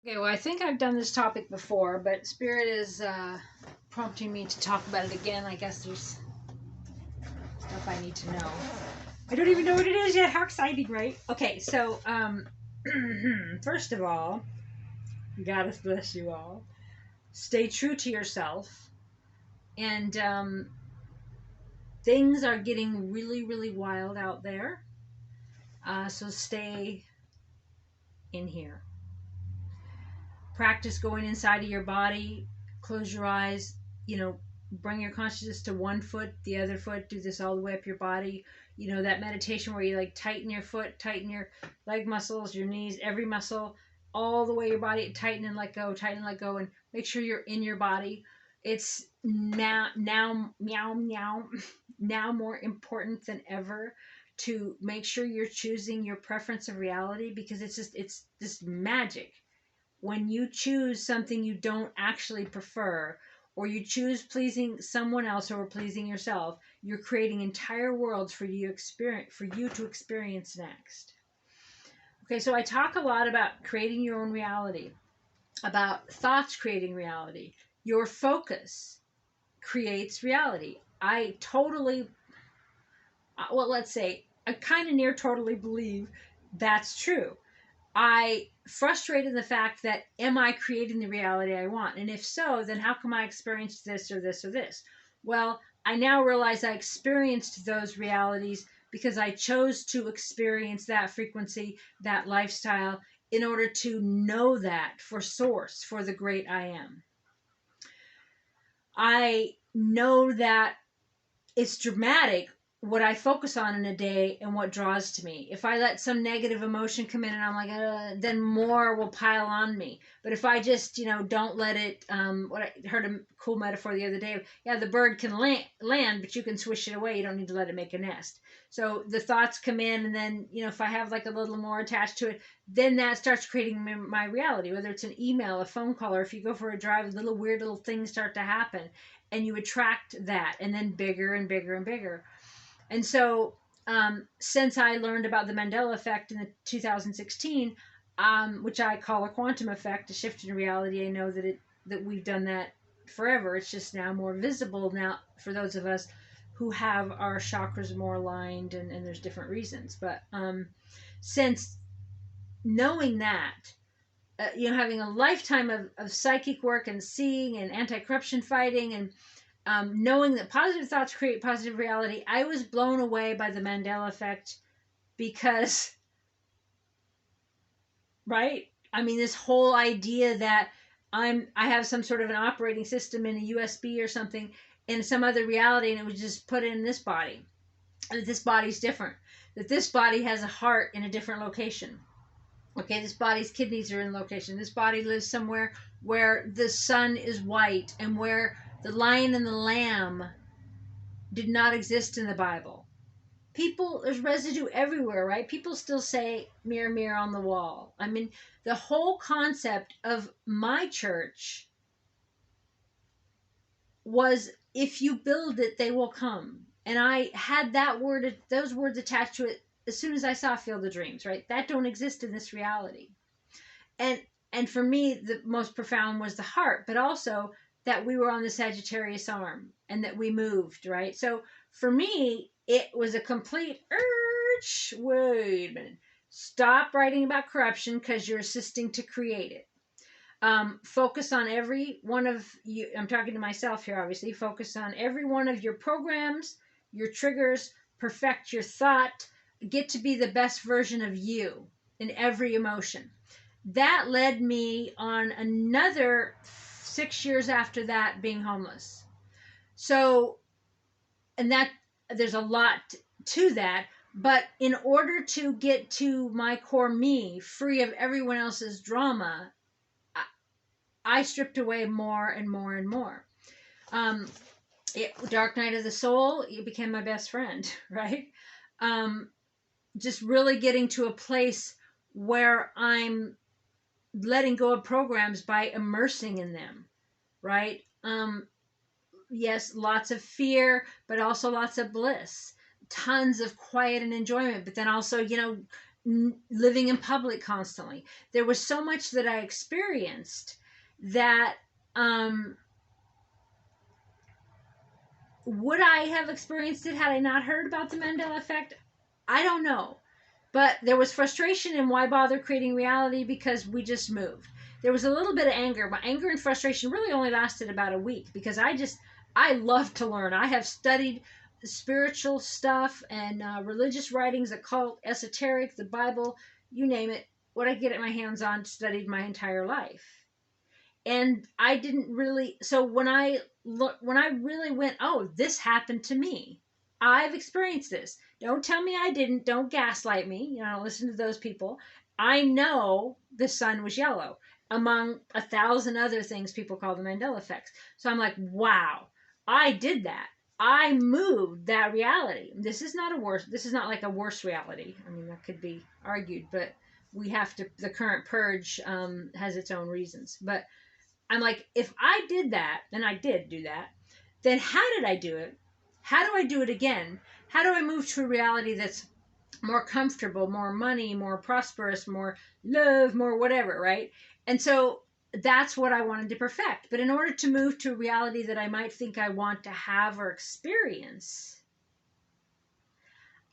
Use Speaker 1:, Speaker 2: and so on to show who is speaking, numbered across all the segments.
Speaker 1: Okay, well, I think I've done this topic before, but Spirit is prompting me to talk about it again. I guess there's stuff I need to know. I don't even know what it is yet. How exciting, right? Okay, so first of all, God bless you all. Stay true to yourself, and things are getting really, really wild out there. So stay in here. Practice going inside of your body. Close your eyes. Bring your consciousness to one foot, the other foot. Do this all the way up your body. That meditation where you like tighten your foot, tighten your leg muscles, your knees, every muscle, all the way your body. Tighten and let go, tighten and let go, and make sure you're in your body. It's now meow meow now more important than ever to make sure you're choosing your preference of reality, because it's this magic when you choose something you don't actually prefer, or you choose pleasing someone else over pleasing yourself. You're creating entire worlds for you to experience next. Okay, so I talk a lot about creating your own reality, about thoughts creating reality. Your focus creates reality. I totally, well, let's say I kind of near totally believe that's true. I frustrated the fact that, am I creating the reality I want? And if so, then how come I experienced this or this or this? Well, I now realize I experienced those realities because I chose to experience that frequency, that lifestyle, in order to know that for source, for the great I am. I know that it's dramatic what I focus on in a day and what draws to me. If I let some negative emotion come in and I'm like, then more will pile on me. But if I just, don't let it, what I heard a cool metaphor the other day, yeah, the bird can land, but you can swish it away. You don't need to let it make a nest. So the thoughts come in, and then, if I have like a little more attached to it, then that starts creating my reality, whether it's an email, a phone call, or if you go for a drive, little weird little things start to happen, and you attract that, and then bigger and bigger and bigger. And so, since I learned about the Mandela effect in the 2016, which I call a quantum effect, a shift in reality, I know that we've done that forever. It's just now more visible now for those of us who have our chakras more aligned, and there's different reasons. But since knowing that, having a lifetime of psychic work and seeing and anti-corruption fighting, and knowing that positive thoughts create positive reality, I was blown away by the Mandela effect because, right? I mean, this whole idea that I have some sort of an operating system in a USB or something in some other reality, and it was just put in this body. That this body's different. That this body has a heart in a different location. Okay, this body's kidneys are in location. This body lives somewhere where the sun is white, and where the lion and the lamb did not exist in the Bible. People, there's residue everywhere, right? People still say, mirror, mirror on the wall. I mean, the whole concept of my church was, if you build it, they will come. And I had those words attached to it as soon as I saw Field of Dreams, right? That don't exist in this reality. And for me, the most profound was the heart, but also that we were on the Sagittarius arm and that we moved, right? So for me, it was a complete urge. Wait a minute. Stop writing about corruption because you're assisting to create it. Focus on every one of you. I'm talking to myself here, obviously. Focus on every one of your programs, your triggers, perfect your thought, get to be the best version of you in every emotion. That led me on another 6 years after that being homeless. So, and that there's a lot to that, but in order to get to my core me, free of everyone else's drama, I stripped away more and more and more. Dark Night of the Soul, it became my best friend, right? Just really getting to a place where I'm letting go of programs by immersing in them, right? Yes, lots of fear, but also lots of bliss, tons of quiet and enjoyment, but then also, living in public constantly. There was so much that I experienced that, would I have experienced it had I not heard about the Mandela effect? I don't know. But there was frustration, and why bother creating reality, because we just moved. There was a little bit of anger. My anger and frustration really only lasted about a week, because I love to learn. I have studied spiritual stuff and religious writings, occult, esoteric, the Bible, you name it. What I get my hands on, studied my entire life. And I didn't really. So when I really went, oh, this happened to me. I've experienced this. Don't tell me I didn't. Don't gaslight me. Don't listen to those people. I know the sun was yellow, among 1,000 other things people call the Mandela effects. So I'm like, wow, I did that. I moved that reality. This is not like a worse reality. I mean, that could be argued, but the current purge has its own reasons. But I'm like, if I did that, and I did do that, then how did I do it? How do I do it again? How do I move to a reality that's more comfortable, more money, more prosperous, more love, more whatever, right? And so that's what I wanted to perfect. But in order to move to a reality that I might think I want to have or experience,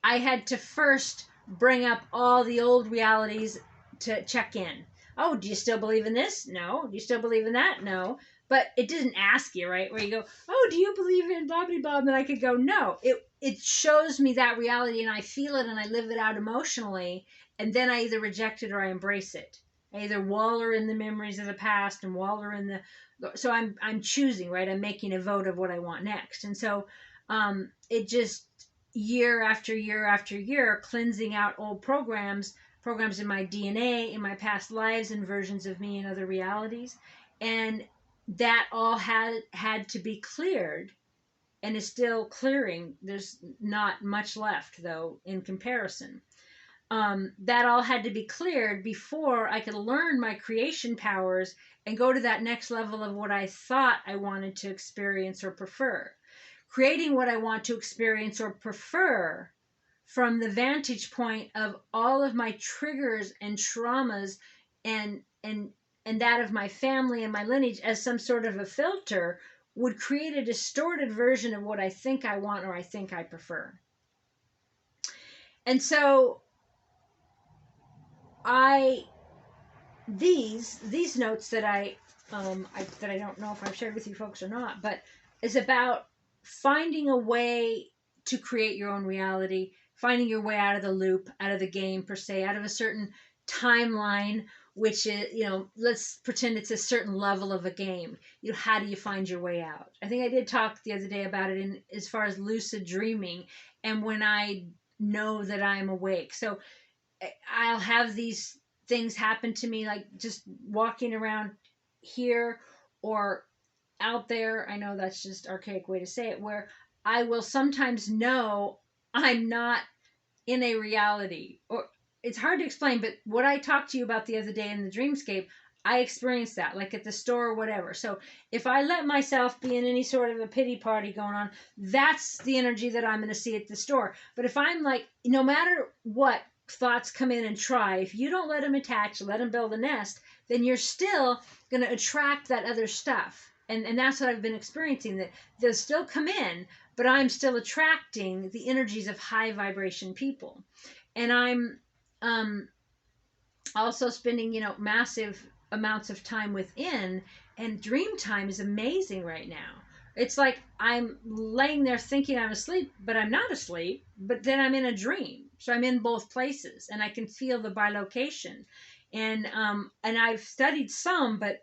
Speaker 1: I had to first bring up all the old realities to check in. Oh, do you still believe in this? No. Do you still believe in that? No. But it didn't ask you, right? Where you go, oh, do you believe in blah, blah, blah? And then I could go, no. It shows me that reality, and I feel it, and I live it out emotionally. And then I either reject it or I embrace it. I either waller in the memories of the past and waller in so I'm choosing, right? I'm making a vote of what I want next. And so it just, year after year after year, cleansing out old programs in my DNA, in my past lives, and versions of me in other realities. And that all had to be cleared, and is still clearing. There's not much left, though, in comparison. That all had to be cleared before I could learn my creation powers and go to that next level of what I thought I wanted to experience or prefer. Creating what I want to experience or prefer from the vantage point of all of my triggers and traumas and that of my family and my lineage as some sort of a filter would create a distorted version of what I think I want or I think I prefer. And so these notes that I don't know if I've shared with you folks or not, but is about finding a way to create your own reality, finding your way out of the loop, out of the game per se, out of a certain timeline, which is, let's pretend it's a certain level of a game. How do you find your way out? I think I did talk the other day about it in as far as lucid dreaming and when I know that I'm awake. So I'll have these things happen to me, like just walking around here or out there. I know that's just archaic way to say it, where I will sometimes know I'm not in a reality. Or it's hard to explain, but what I talked to you about the other day in the dreamscape, I experienced that, like at the store or whatever. So if I let myself be in any sort of a pity party going on, that's the energy that I'm going to see at the store. But if I'm like, no matter what thoughts come in and try, if you don't let them attach, let them build a nest, then you're still going to attract that other stuff. And that's what I've been experiencing, that they'll still come in, but I'm still attracting the energies of high vibration people. And I'm also spending, massive amounts of time within, and dream time is amazing right now. It's like I'm laying there thinking I'm asleep, but I'm not asleep, but then I'm in a dream. So I'm in both places, and I can feel the bilocation. And I've studied some, but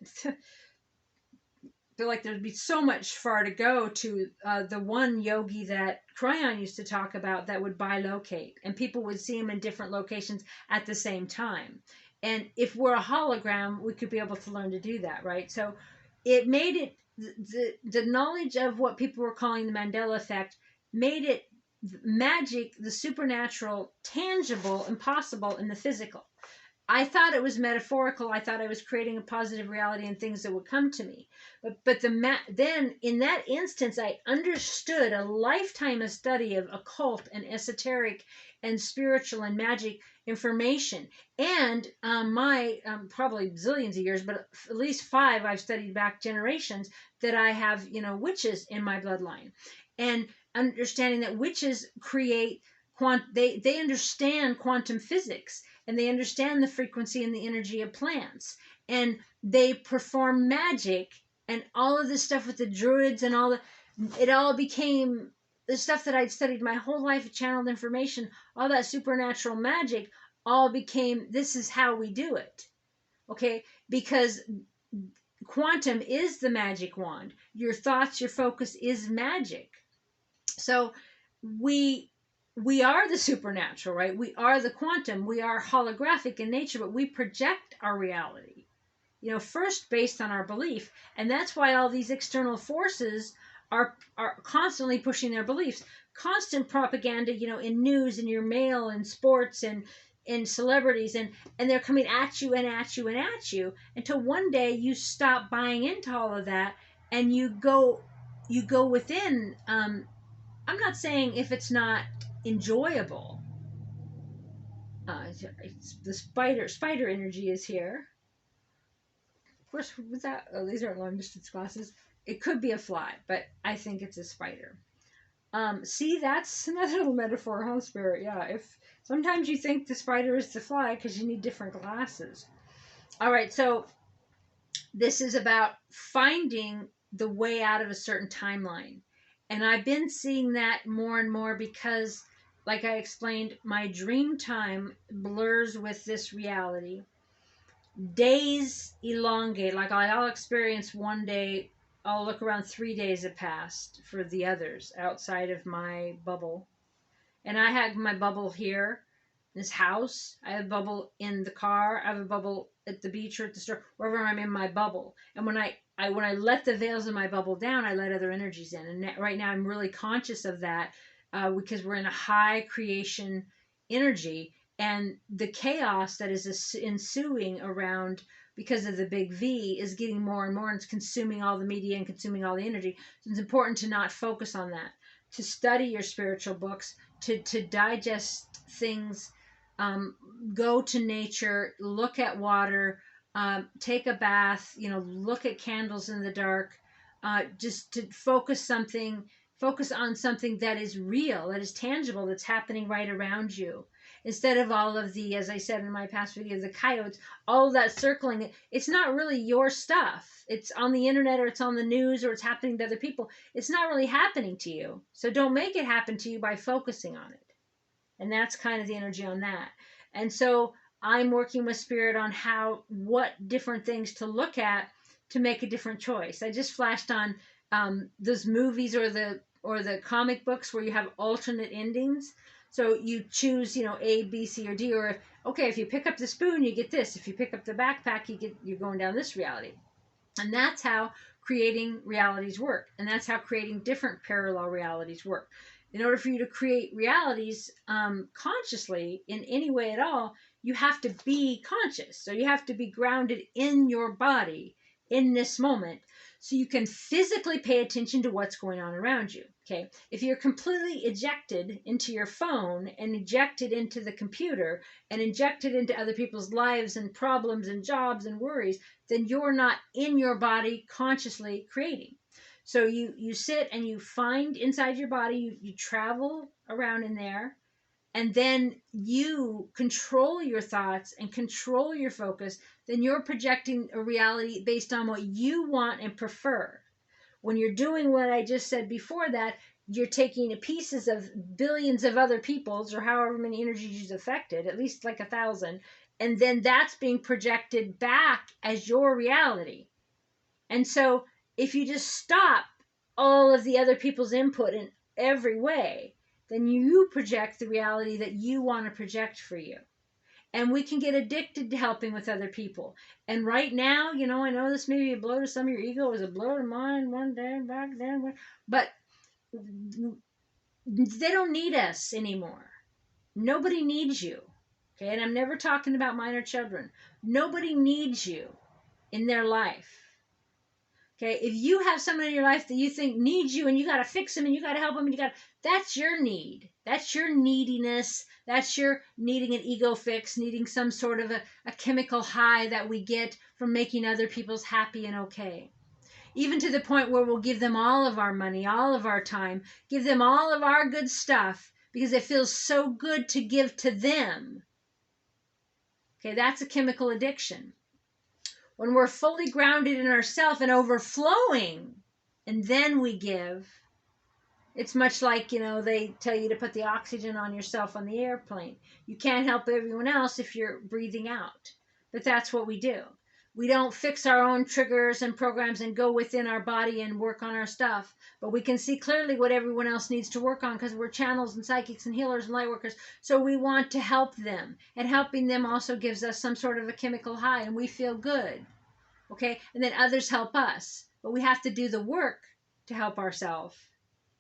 Speaker 1: feel like there'd be so much far to go to the one yogi that Cryon used to talk about that would bilocate, and people would see him in different locations at the same time. And if we're a hologram, we could be able to learn to do that, right? So it made it, the knowledge of what people were calling the Mandela effect made it magic, the supernatural, tangible, impossible in the physical. I thought it was metaphorical. I thought I was creating a positive reality and things that would come to me. But then in that instance, I understood a lifetime of study of occult and esoteric and spiritual and magic information. And my probably zillions of years, but at least 5 I've studied back generations that I have, witches in my bloodline. And understanding that witches create they understand quantum physics, and they understand the frequency and the energy of plants, and they perform magic, and all of this stuff with the druids and it all became the stuff that I'd studied my whole life, channeled information, all that supernatural magic, all became, this is how we do it. Okay, because quantum is the magic wand. Your thoughts, your focus is magic. So we are the supernatural, right? We are the quantum. We are holographic in nature, but we project our reality, first based on our belief. And that's why all these external forces are constantly pushing their beliefs. Constant propaganda, in news, in your mail, in sports, and in celebrities, and they're coming at you and at you and at you until one day you stop buying into all of that, and you go within. I'm not saying if it's not enjoyable. The spider energy is here. Of course, with that, these aren't long distance glasses. It could be a fly, but I think it's a spider. See, that's another little metaphor, huh, Spirit? Yeah, if sometimes you think the spider is the fly because you need different glasses. All right, so this is about finding the way out of a certain timeline. And I've been seeing that more and more because, like I explained, my dream time blurs with this reality. Days elongate. Like I'll experience one day, I'll look around, 3 days have passed for the others outside of my bubble. And I have my bubble here, this house. I have a bubble in the car. I have a bubble at the beach or at the store, wherever I'm in my bubble. And when I let the veils of my bubble down, I let other energies in. And right now I'm really conscious of that because we're in a high creation energy, and the chaos that is ensuing around because of the big V is getting more and more, and it's consuming all the media and consuming all the energy. So it's important to not focus on that, to study your spiritual books, to digest things, go to nature, look at water, take a bath, look at candles in the dark, just to focus on something that is real, that is tangible, that's happening right around you. Instead of all of the, as I said in my past video, the coyotes, all of that circling, it's not really your stuff. It's on the internet, or it's on the news, or it's happening to other people. It's not really happening to you. So don't make it happen to you by focusing on it. And that's kind of the energy on that. And so I'm working with Spirit on what different things to look at to make a different choice. I just flashed on those movies or the comic books where you have alternate endings. So you choose, A, B, C, or D, or if you pick up the spoon, you get this. If you pick up the backpack, you're going down this reality. And that's how creating realities work. And that's how creating different parallel realities work. In order for you to create realities consciously in any way at all, you have to be conscious. So you have to be grounded in your body in this moment, so you can physically pay attention to what's going on around you. Okay, if you're completely ejected into your phone and ejected into the computer and injected into other people's lives and problems and jobs and worries, then you're not in your body consciously creating. So you sit and you find inside your body, you travel around in there, and then you control your thoughts and control your focus. Then you're projecting a reality based on what you want and prefer. When you're doing what I just said before that, you're taking pieces of billions of other people's, or however many energies you've affected, at least like 1,000, and then that's being projected back as your reality. And so if you just stop all of the other people's input in every way, then you project the reality that you want to project for you. And we can get addicted to helping with other people. And right now, I know this may be a blow to some of your ego, it was a blow to mine one day back then, but they don't need us anymore. Nobody needs you. Okay, and I'm never talking about minor children. Nobody needs you in their life. Okay, if you have someone in your life that you think needs you and you got to fix them and you got to help them and that's your need. That's your neediness. That's your needing an ego fix, needing some sort of a chemical high that we get from making other people's happy and okay. Even to the point where we'll give them all of our money, all of our time, give them all of our good stuff because it feels so good to give to them. Okay, that's a chemical addiction. When we're fully grounded in ourselves and overflowing, and then we give, it's much like, they tell you to put the oxygen on yourself on the airplane. You can't help everyone else if you're breathing out. But that's what we do. We don't fix our own triggers and programs and go within our body and work on our stuff. But we can see clearly what everyone else needs to work on because we're channels and psychics and healers and light workers. So we want to help them. And helping them also gives us some sort of a chemical high and we feel good. Okay? And then others help us. But we have to do the work to help ourselves.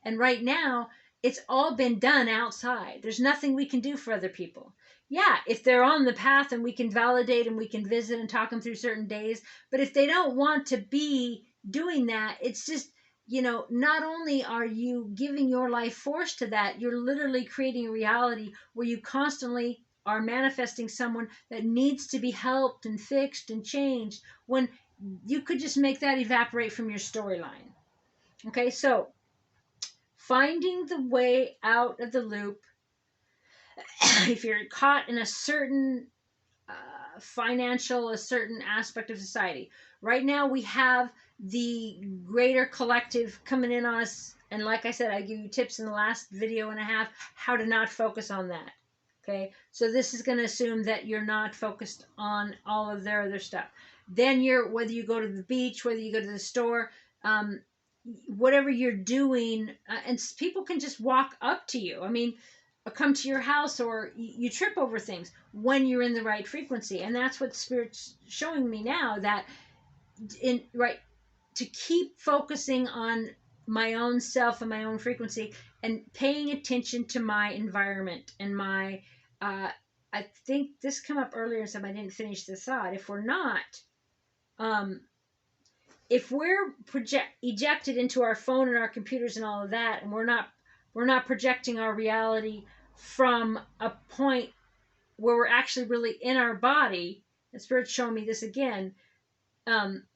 Speaker 1: And right now, it's all been done outside. There's nothing we can do for other people. Yeah, if they're on the path and we can validate and we can visit and talk them through certain days. But if they don't want to be doing that, it's just, not only are you giving your life force to that, you're literally creating a reality where you constantly are manifesting someone that needs to be helped and fixed and changed when you could just make that evaporate from your storyline. Okay, so finding the way out of the loop. If you're caught in a certain a certain aspect of society. Right now we have the greater collective coming in on us. And like I said, I give you tips in the last video and a half how to not focus on that. Okay, so this is going to assume that you're not focused on all of their other stuff. Then whether you go to the beach, whether you go to the store, whatever you're doing, and people can just walk up to you. I mean, come to your house, or you trip over things when you're in the right frequency. And that's what Spirit's showing me now, that to keep focusing on my own self and my own frequency and paying attention to my environment and my I think this came up earlier, so I didn't finish the thought. If we're not if we're ejected into our phone and our computers and all of that, and we're not projecting our reality from a point where we're actually really in our body, and Spirit's showing me this again,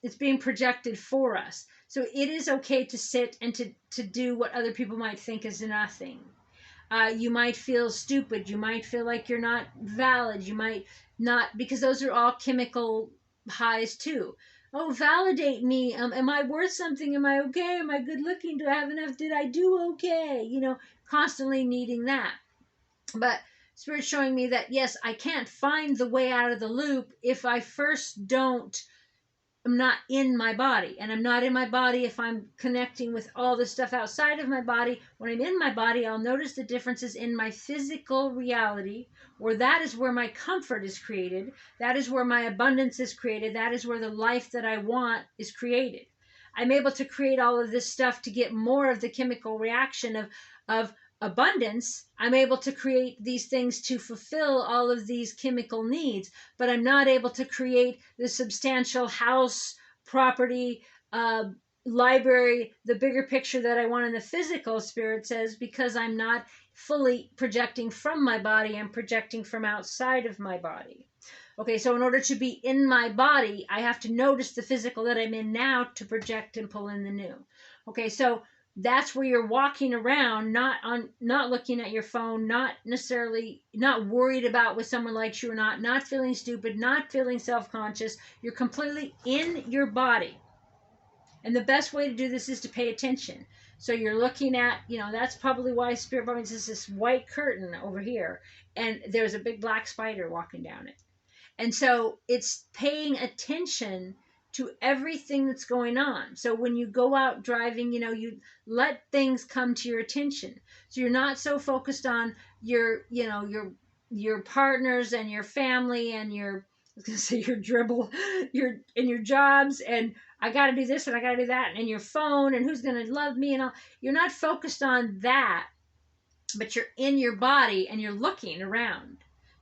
Speaker 1: it's being projected for us. So it is okay to sit and to do what other people might think is nothing. You might feel stupid. You might feel like you're not valid. You might not, because those are all chemical highs too. Oh, validate me. Am I worth something? Am I okay? Am I good looking? Do I have enough? Did I do okay? Constantly needing that. But Spirit's showing me that, yes, I can't find the way out of the loop if I first I'm not in my body. And I'm not in my body if I'm connecting with all the stuff outside of my body. When I'm in my body, I'll notice the differences in my physical reality, where that is where my comfort is created. That is where my abundance is created. That is where the life that I want is created. I'm able to create all of this stuff to get more of the chemical reaction of abundance. I'm able to create these things to fulfill all of these chemical needs, but I'm not able to create the substantial house, property, library, the bigger picture that I want in the physical, Spirit says, because I'm not fully projecting from my body. I'm projecting from outside of my body. Okay, so in order to be in my body, I have to notice the physical that I'm in now to project and pull in the new. Okay, so that's where you're walking around, not looking at your phone, not worried about what someone likes you or not feeling stupid, not feeling self-conscious. You're completely in your body. And the best way to do this is to pay attention. So you're looking at, that's probably why Spirit brought me this white curtain over here, and there's a big black spider walking down it. And so it's paying attention to everything that's going on. So when you go out driving, you let things come to your attention. So you're not so focused on your partners and your family and your dribble, your jobs, and I got to do this and I got to do that, and your phone and who's going to love me and all. You're not focused on that, but you're in your body and you're looking around.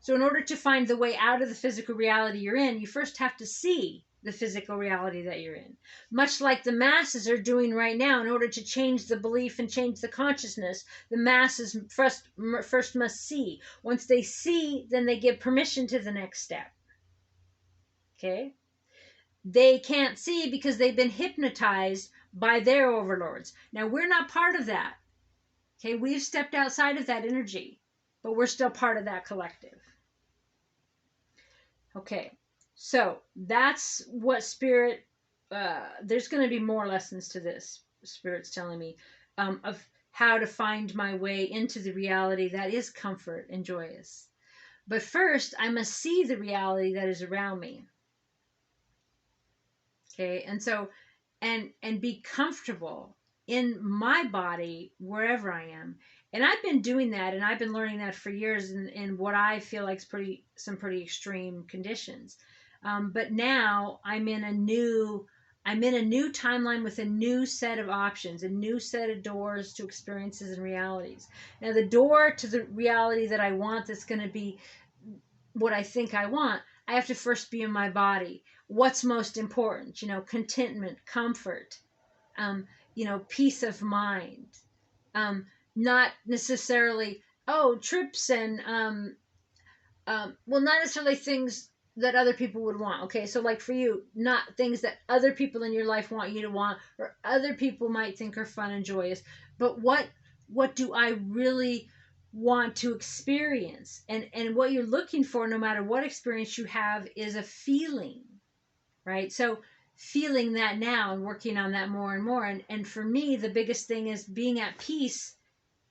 Speaker 1: So in order to find the way out of the physical reality you're in, you first have to see the physical reality that you're in. Much like the masses are doing right now, in order to change the belief and change the consciousness, the masses first must see. Once they see, then they give permission to the next step. Okay? They can't see because they've been hypnotized by their overlords. Now, we're not part of that. Okay? We've stepped outside of that energy, but we're still part of that collective. Okay, so that's what Spirit, there's going to be more lessons to this, Spirit's telling me, of how to find my way into the reality that is comfort and joyous. But first, I must see the reality that is around me. Okay, and so, and be comfortable in my body wherever I am. And I've been doing that, and I've been learning that for years in what I feel like is some pretty extreme conditions. But now I'm in a new timeline with a new set of options, a new set of doors to experiences and realities. Now, the door to the reality that I want, that's going to be what I think I want, I have to first be in my body. What's most important? Contentment, comfort, peace of mind. Not necessarily, trips and, not necessarily things that other people would want. Okay, so like for you, not things that other people in your life want you to want, or other people might think are fun and joyous, but what do I really want to experience? And what you're looking for, no matter what experience you have, is a feeling, right? So feeling that now and working on that more and more. And for me, the biggest thing is being at peace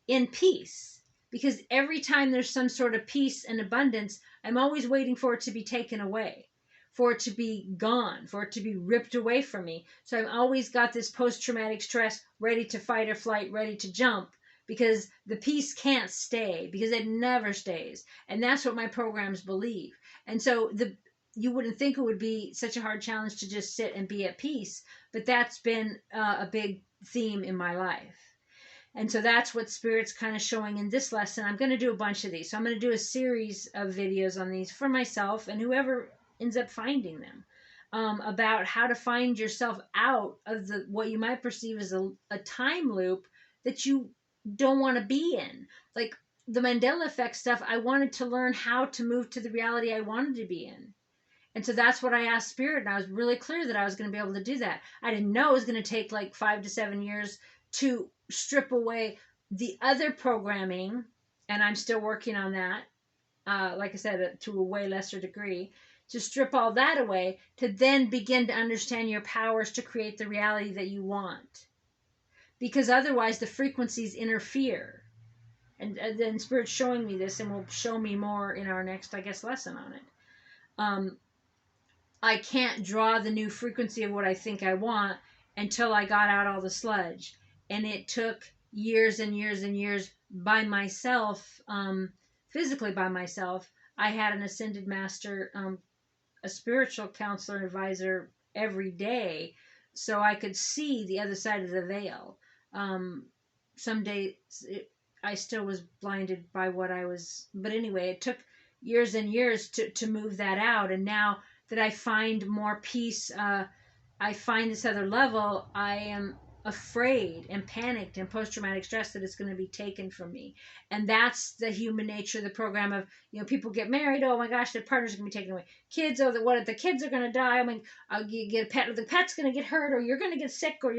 Speaker 1: in peace, because every time there's some sort of peace and abundance, I'm always waiting for it to be taken away, for it to be gone, for it to be ripped away from me. So I've always got this post-traumatic stress, ready to fight or flight, ready to jump, because the peace can't stay, because it never stays. And that's what my programs believe. And so you wouldn't think it would be such a hard challenge to just sit and be at peace, but that's been a big theme in my life. And so that's what Spirit's kind of showing in this lesson. I'm going to do a bunch of these. So I'm going to do a series of videos on these for myself and whoever ends up finding them, about how to find yourself out of what you might perceive as a time loop that you don't want to be in. Like the Mandela effect stuff, I wanted to learn how to move to the reality I wanted to be in. And so that's what I asked Spirit, and I was really clear that I was going to be able to do that. I didn't know it was going to take like 5 to 7 years to strip away the other programming, and I'm still working on that, like I said, to a way lesser degree, to strip all that away, to then begin to understand your powers to create the reality that you want. Because otherwise the frequencies interfere. And then Spirit's showing me this, and will show me more in our next, I guess, lesson on it. I can't draw the new frequency of what I think I want until I got out all the sludge. And it took years and years and years by myself, physically by myself. I had an ascended master, a spiritual counselor and advisor every day, so I could see the other side of the veil. Some days I still was blinded by what I was, but anyway, it took years and years to move that out. And now that I find more peace, I find this other level, I am afraid and panicked and post-traumatic stress that it's going to be taken from me. And that's the human nature of the program of, people get married, oh my gosh, their partner's going to be taken away. Kids, what if the kids are going to die? I mean, you get a pet, or the pet's going to get hurt, or you're going to get sick, or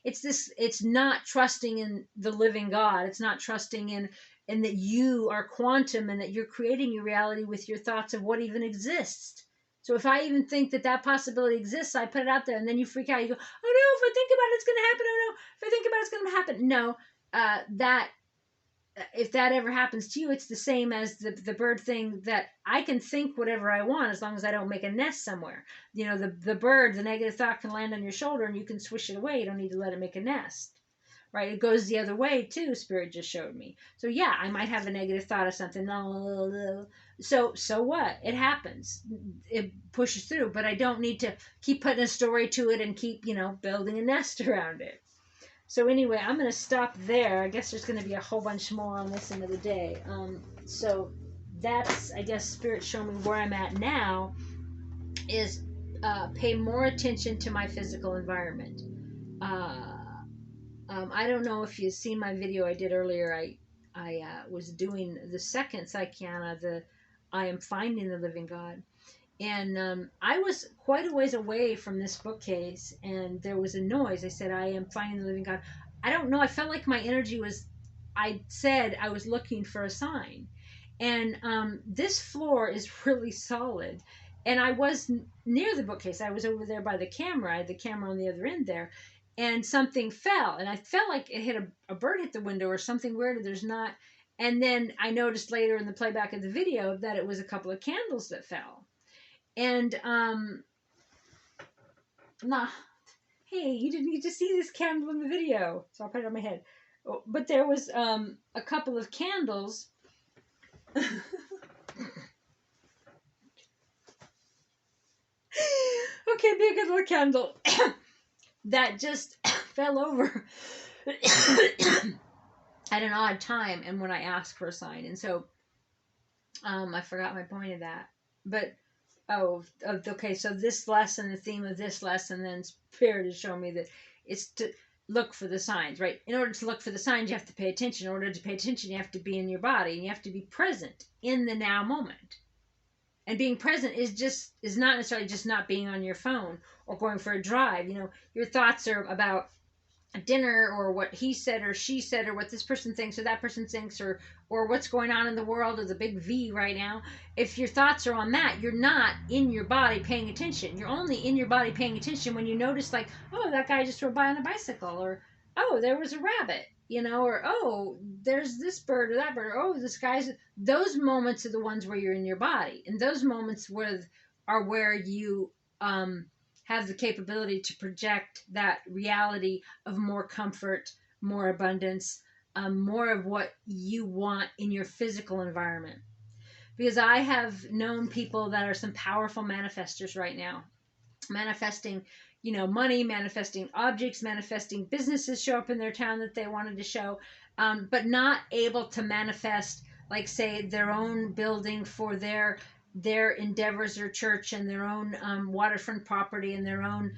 Speaker 1: it's not trusting in the living God. It's not trusting in that you are quantum and that you're creating your reality with your thoughts of what even exists. So if I even think that possibility exists, I put it out there, and then you freak out. You go, oh no, if I think about it, it's going to happen. Oh no, if I think about it, it's going to happen. No, if that ever happens to you, it's the same as the bird thing, that I can think whatever I want as long as I don't make a nest somewhere. The bird, the negative thought can land on your shoulder and you can swish it away. You don't need to let it make a nest. Right? It goes the other way too, Spirit just showed me. So yeah, I might have a negative thought of something. So what? It happens. It pushes through, but I don't need to keep putting a story to it and keep, building a nest around it. So anyway, I'm going to stop there. I guess there's going to be a whole bunch more on this end of the day. So that's, I guess, Spirit showing me where I'm at now is pay more attention to my physical environment. Uh, I don't know if you've seen my video I did earlier. I was doing the second Psychiana, the I Am Finding the Living God. And I was quite a ways away from this bookcase, and there was a noise. I said, I am finding the living God. I don't know. I felt like my energy was, I said I was looking for a sign. And this floor is really solid. And I was near the bookcase. I was over there by the camera. I had the camera on the other end there. And something fell. And I felt like it hit a bird hit the window or something weird. There's not. And then I noticed later in the playback of the video that it was a couple of candles that fell. And nah, hey, you didn't get to see this candle in the video, so I'll put it on my head. But there was a couple of candles. Okay, be a good little candle that just fell over at an odd time, and when I asked for a sign, and so I forgot my point of that, but. Oh, okay. So this lesson, the theme of this lesson, then Spirit is showing me that it's to look for the signs, right? In order to look for the signs, you have to pay attention. In order to pay attention, you have to be in your body, and you have to be present in the now moment. And being present is not necessarily just not being on your phone or going for a drive. You know, your thoughts are about a dinner or what he said or she said or what this person thinks or that person thinks or what's going on in the world or the big V right now. If your thoughts are on that, you're not in your body paying attention. You're only in your body paying attention when you notice, like, oh, that guy just rode by on a bicycle, or oh, there was a rabbit, you know, or oh, there's this bird or that bird, or oh, this guy's. Those moments are the ones where you're in your body, and those moments are where you have the capability to project that reality of more comfort, more abundance, more of what you want in your physical environment. Because I have known people that are some powerful manifestors right now, manifesting, you know, money, manifesting objects, manifesting businesses show up in their town that they wanted to show, but not able to manifest, like, say, their own building for their endeavors or church, and their own waterfront property, and their own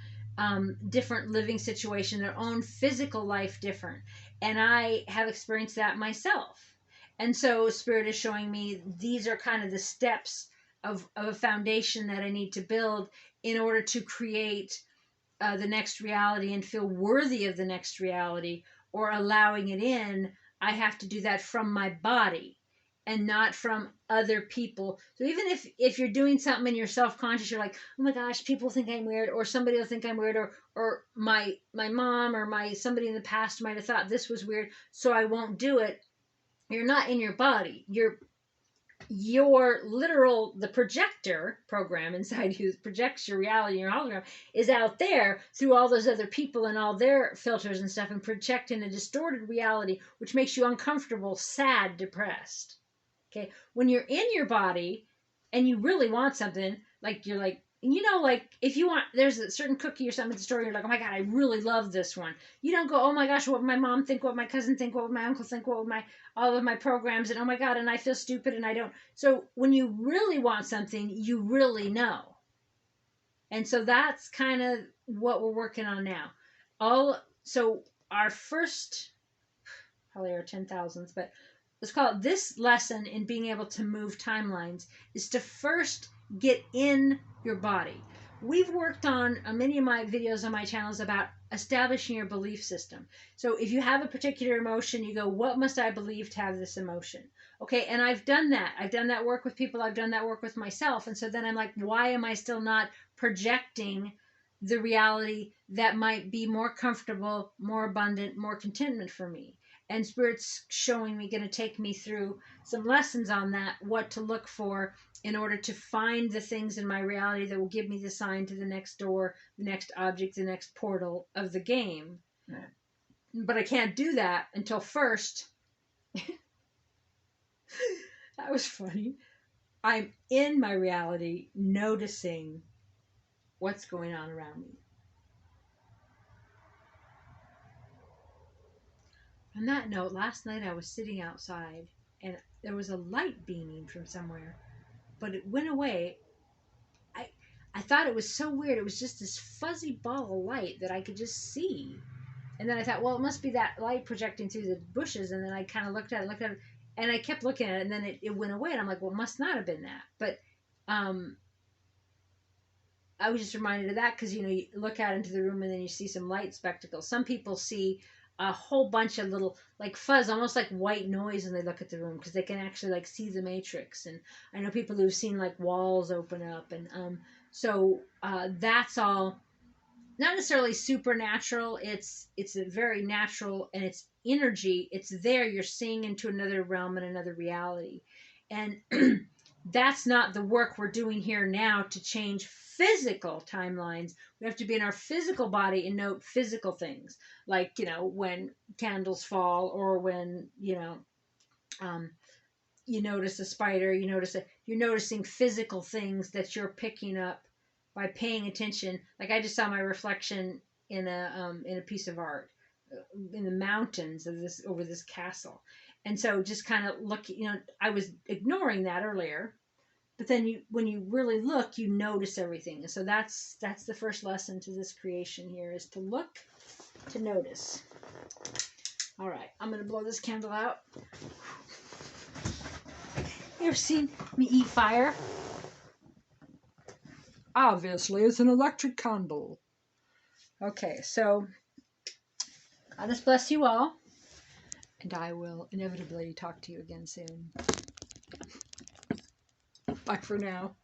Speaker 1: different living situation, their own physical life different. And I have experienced that myself. And so Spirit is showing me these are kind of the steps of a foundation that I need to build in order to create the next reality and feel worthy of the next reality or allowing it in. I have to do that from my body and not from other people. So even if you're doing something and you're self-conscious, you're like, oh my gosh, people think I'm weird, or somebody will think I'm weird, or my mom or somebody in the past might have thought this was weird, so I won't do it. You're not in your body. Your literal, the projector program inside you that projects your reality, your hologram, is out there through all those other people and all their filters and stuff, and projecting a distorted reality, which makes you uncomfortable, sad, depressed. Okay, when you're in your body and you really want something, like you're like, you know, like if you want, there's a certain cookie or something at the store, you're like, oh my God, I really love this one. You don't go, oh my gosh, what would my mom think, what would my cousin think, what would my uncle think, what would all of my programs, and oh my God, and I feel stupid and I don't. So when you really want something, you really know. And so that's kind of what we're working on now. So our first, probably our 10,000s, but let's call it this lesson in being able to move timelines, is to first get in your body. We've worked on many of my videos on my channels about establishing your belief system. So if you have a particular emotion, you go, what must I believe to have this emotion? Okay, and I've done that. I've done that work with people. I've done that work with myself. And so then I'm like, why am I still not projecting the reality that might be more comfortable, more abundant, more contentment for me? And Spirit's showing me, going to take me through some lessons on that, what to look for in order to find the things in my reality that will give me the sign to the next door, the next object, the next portal of the game. Right. But I can't do that until first, that was funny, I'm in my reality noticing what's going on around me. On that note, last night I was sitting outside and there was a light beaming from somewhere, but it went away. I I thought it was so weird. It was just this fuzzy ball of light that I could just see. And then I thought, well, it must be that light projecting through the bushes. And then I kind of looked at it, and I kept looking at it, and then it went away. And I'm like, well, it must not have been that. But um, I was just reminded of that because, you look out into the room and then you see some light spectacles. Some people see a whole bunch of little, like fuzz, almost like white noise when they look at the room because they can actually like see the matrix. And I know people who've seen like walls open up. And so that's all not necessarily supernatural. It's a very natural, and it's energy. It's there. You're seeing into another realm and another reality, and that's not the work we're doing here now to change physical timelines. We have to be in our physical body and note physical things, like when candles fall, or when um, you notice a spider. You're noticing physical things that you're picking up by paying attention. Like I just saw my reflection in a piece of art in the mountains of this over this castle, and so just kind of look. I was ignoring that earlier, but then when you really look, you notice everything. And so that's the first lesson to this creation here, is to look, to notice. All right, I'm gonna blow this candle out. You ever seen me eat fire? Obviously, it's an electric candle. Okay, so God bless you all, and I will inevitably talk to you again soon. Bye for now.